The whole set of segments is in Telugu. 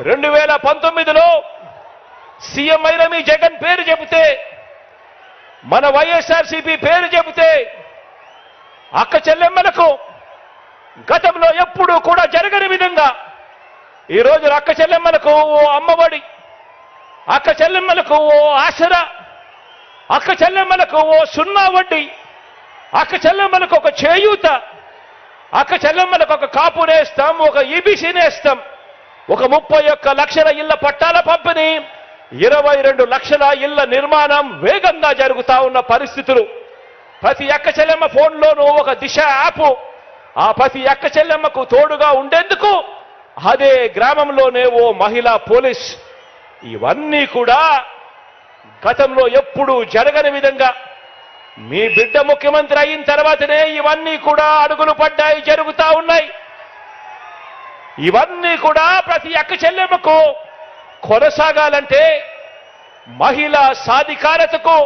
2019లో సీఎం అయిన మీ జగన్ పేరు చెబితే, మన వైఎస్ఆర్సీపీ పేరు చెబితే అక్క చెల్లెమ్మలకు గతంలో ఎప్పుడూ కూడా జరగని విధంగా ఈరోజు అక్క చెల్లెమ్మలకు ఓ అమ్మఒడి, అక్క చెల్లెమ్మలకు ఓ ఆసరా, అక్క చెల్లెమ్మలకు ఓ సున్నా వడ్డీ, అక్క చెల్లెమ్మలకు ఒక చేయూత, అక్క చెల్లెమ్మలకు ఒక కాపు నేస్తాం, ఒక ఈబీసీ నేస్తాం, ఒక 31 లక్షల ఇళ్ల పట్టాల పంపిణీ, 22 లక్షల ఇళ్ల నిర్మాణం వేగంగా జరుగుతా ఉన్న పరిస్థితులు. ప్రతి అక్క చెల్లెమ్మ ఫోన్లోనూ ఒక దిశ యాప్, ఆ ప్రతి అక్క చెల్లెమ్మకు తోడుగా ఉండేందుకు అదే గ్రామంలోనే ఓ మహిళా పోలీస్. ఇవన్నీ కూడా గతంలో ఎప్పుడూ జరగని విధంగా మీ బిడ్డ ముఖ్యమంత్రి అయిన తర్వాతనే ఇవన్నీ కూడా అడుగులు పడ్డాయి, జరుగుతా ఉన్నాయి. ఇవన్నీ కూడా ప్రతి అక్క చెల్లెమ్మకు కొనసాగాలంటే, మహిళా సాధికారతకు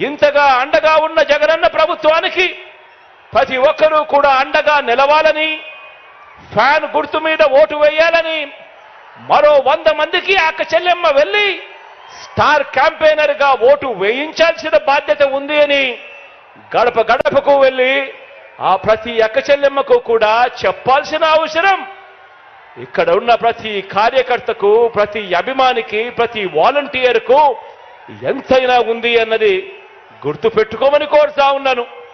ఇంతగా అండగా ఉన్న జగనన్న ప్రభుత్వానికి ప్రతి ఒక్కరూ కూడా అండగా నిలవాలని, ఫ్యాన్ గుర్తు మీద ఓటు వేయాలని, మరో 100 మందికి అక్క చెల్లెమ్మ వెళ్ళి స్టార్ క్యాంపెయినర్ గా ఓటు వేయించాల్సిన బాధ్యత ఉంది అని గడప గడపకు వెళ్ళి ఆ ప్రతి అక్క చెల్లెమ్మకు కూడా చెప్పాల్సిన అవసరం ఇక్కడ ఉన్న ప్రతి కార్యకర్తకు, ప్రతి అభిమానికి, ప్రతి వాలంటీర్కు ఎంతైనా ఉంది అన్నది గుర్తు పెట్టుకోమని కోరుతా ఉన్నాను.